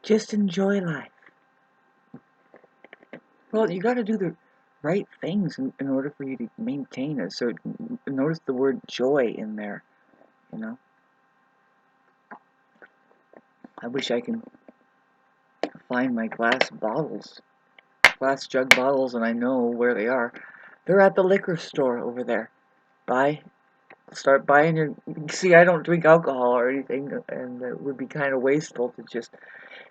Just enjoy life. Well, you got to do the right things in order for you to maintain it. So notice the word joy in there, you know. I wish I can find my glass jug bottles, and I know where they are. They're at the liquor store over there. Start buying your. See, I don't drink alcohol or anything, and it would be kind of wasteful to just.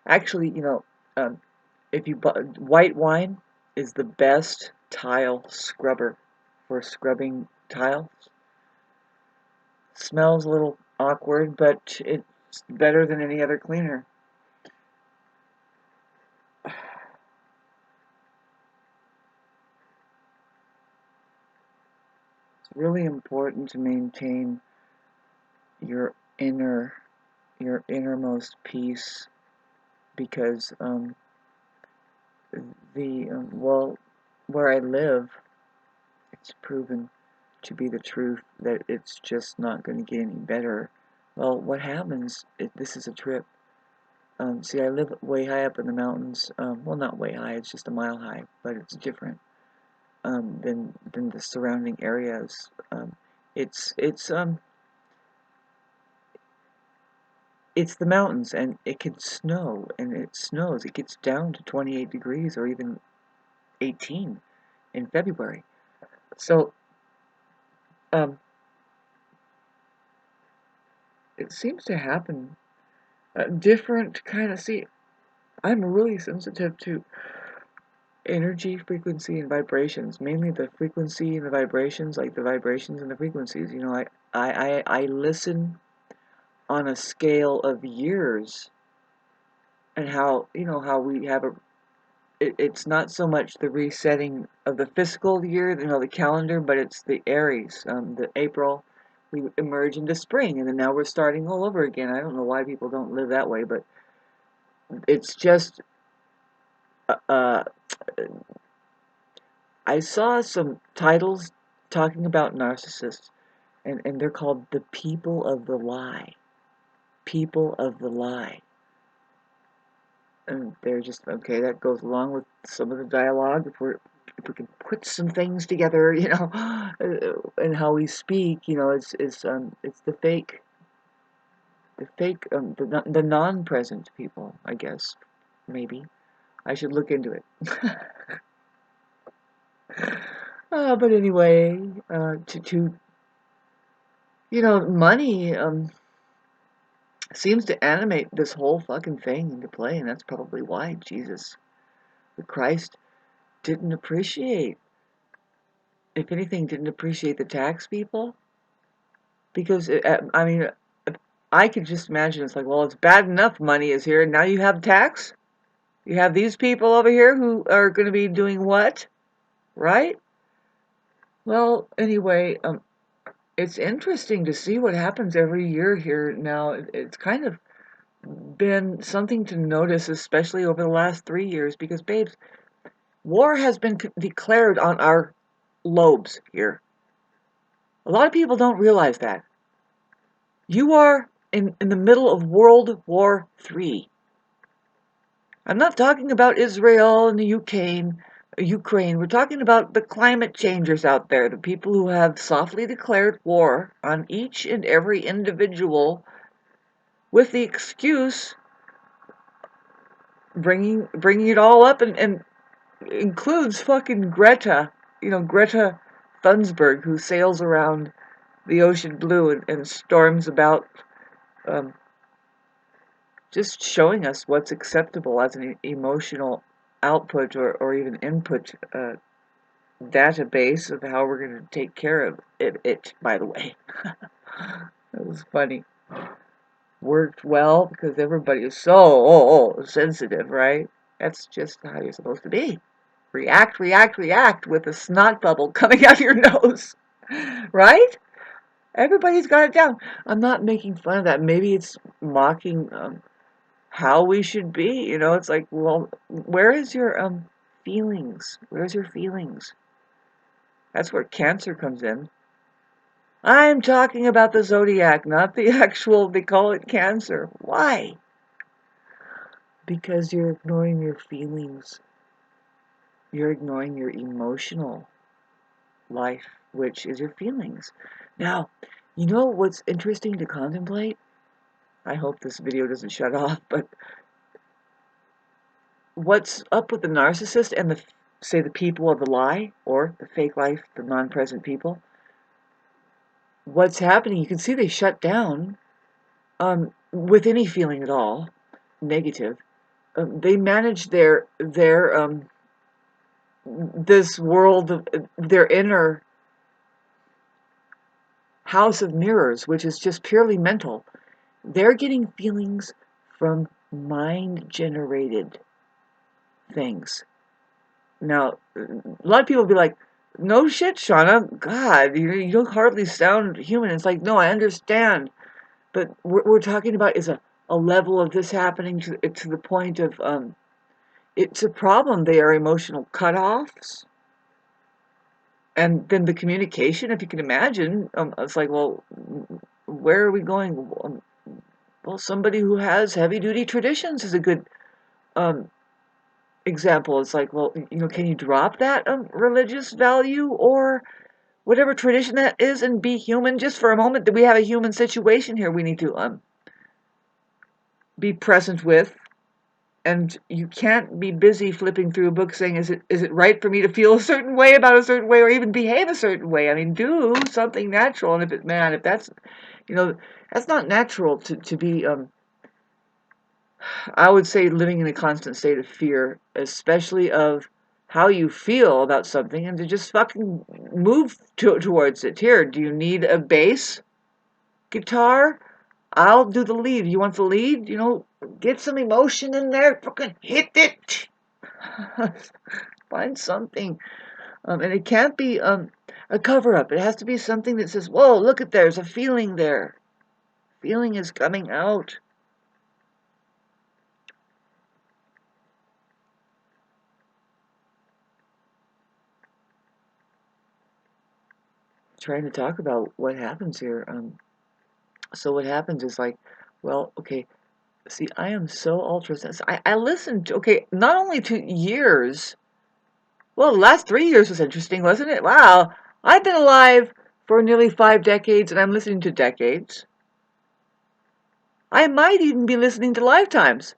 Actually, um, if you white wine is the best tile scrubber for scrubbing tiles. Smells a little awkward, but it's better than any other cleaner. It's really important to maintain your innermost peace, because well, where I live, it's proven to be the truth that it's just not going to get any better. Well, what happens? This is a trip. See, I live way high up in the mountains. Well, not way high; it's just a mile high, but it's different than the surrounding areas. It's it's um it's the mountains, and it can snow, and it snows. It gets down to 28 degrees or even 18 in February. So um, it seems to happen. Different kind of. See, I'm really sensitive to energy, frequency, and vibrations. Mainly the frequency and the vibrations, like the vibrations and the frequencies. I listen on a scale of years, and how we have it's not so much the resetting of the fiscal year, the calendar, but it's the Aries, the April. We emerge into spring, and then now we're starting all over again. I don't know why people don't live that way, but it's just. Uh, I saw some titles talking about narcissists, and they're called the people of the lie. People of the lie. And they're just okay. That goes along with some of the dialogue. If we can put some things together, and how we speak, it's the non-present people. I guess maybe I should look into it. But anyway, money seems to animate this whole fucking thing into play, and that's probably why Jesus, the Christ, didn't appreciate. If anything, didn't appreciate the tax people, because I mean, I could just imagine it's like, well, it's bad enough money is here, and now you have tax. You have these people over here who are going to be doing what, right? Well, anyway, it's interesting to see what happens every year here now. It's kind of been something to notice, especially over the last 3 years, because, babes, war has been declared on our lobes here. A lot of people don't realize that. You are in the middle of World War III. I'm not talking about Israel and the Ukraine. We're talking about the climate changers out there, the people who have softly declared war on each and every individual with the excuse bringing it all up, and includes fucking Greta, Greta Thunberg, who sails around the ocean blue and storms about, um, just showing us what's acceptable as an emotional output or even input database of how we're going to take care of it, by the way. That was funny. Worked well because everybody is so sensitive, right? That's just how you're supposed to be. React, react, react with a snot bubble coming out of your nose, right? Everybody's got it down. I'm not making fun of that. Maybe it's mocking how we should be. It's like, well, where is your feelings? Where's your feelings? That's where Cancer comes in. I'm talking about the zodiac, not the actual. They call it Cancer. Why? Because you're ignoring your feelings. You're ignoring your emotional life, which is your feelings. Now, you know what's interesting to contemplate? I hope this video doesn't shut off, but what's up with the narcissist and say the people of the lie, or the fake life, the non-present people? What's happening, you can see they shut down with any feeling at all, negative. They manage this world of their inner house of mirrors, which is just purely mental. They're getting feelings from mind-generated things. Now, a lot of people will be like, no shit, Shauna, God, you don't hardly sound human. It's like, no, I understand. But what we're talking about is a level of this happening to the point of, it's a problem. They are emotional cutoffs. And then the communication, if you can imagine, it's like, well, where are we going? Well, somebody who has heavy-duty traditions is a good example. It's like, well, can you drop that religious value or whatever tradition that is and be human just for a moment? That we have a human situation here we need to be present with. And you can't be busy flipping through a book saying, is it right for me to feel a certain way about a certain way or even behave a certain way? I mean, do something natural. And if that's, that's not natural to be, I would say, living in a constant state of fear, especially of how you feel about something, and to just fucking move towards it. Here, do you need a bass guitar? I'll do the lead. You want the lead? Get some emotion in there. Fucking hit it. Find something. And it can't be a cover-up. It has to be something that says, whoa, look at there's a feeling there. Feeling is coming out. Trying to talk about what happens here. So what happens is like, well, okay, see, I am so ultra sensitive. I listened to, okay, not only to years, well, the last 3 years was interesting, wasn't it? Wow, I've been alive for nearly 5 decades, and I'm listening to decades. I might even be listening to lifetimes.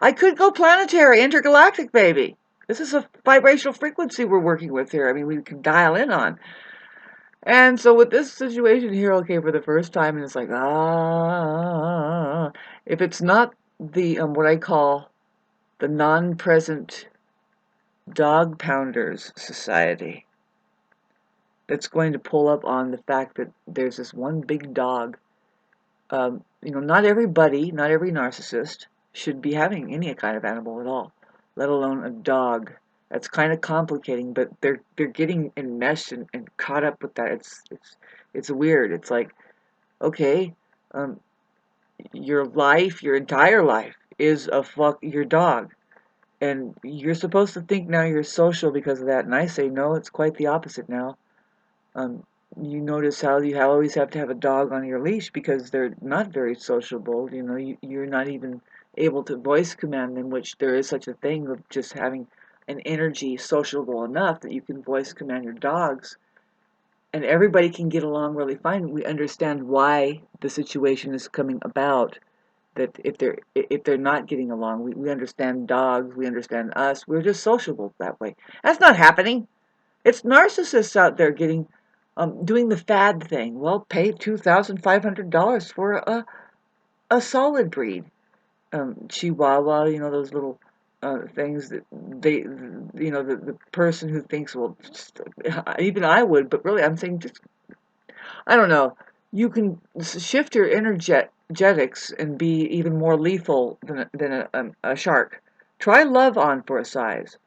I could go planetary, intergalactic, baby. This is a vibrational frequency we're working with here. I mean, we can dial in on. And so with this situation here, okay, for the first time, and it's like, if it's not the, what I call the non-present dog pounders society, that's going to pull up on the fact that there's this one big dog. Not everybody, not every narcissist should be having any kind of animal at all, let alone a dog. That's kind of complicating, but they're getting enmeshed and caught up with that. It's weird. It's like, okay, your life, your entire life is your dog, and you're supposed to think now you're social because of that. And I say no, it's quite the opposite now. You notice how you always have to have a dog on your leash because they're not very sociable. You're not even able to voice command them, which there is such a thing of just having an energy sociable enough that you can voice command your dogs. And everybody can get along really fine. We understand why the situation is coming about. That if they're not getting along, we understand dogs, we understand us. We're just sociable that way. That's not happening. It's narcissists out there doing the fad thing. Well, pay $2,500 for a solid breed. Chihuahua, those little things that the person who thinks, well, even I would, but really I'm saying just, I don't know, you can shift your energetics and be even more lethal than a shark. Try love on for a size.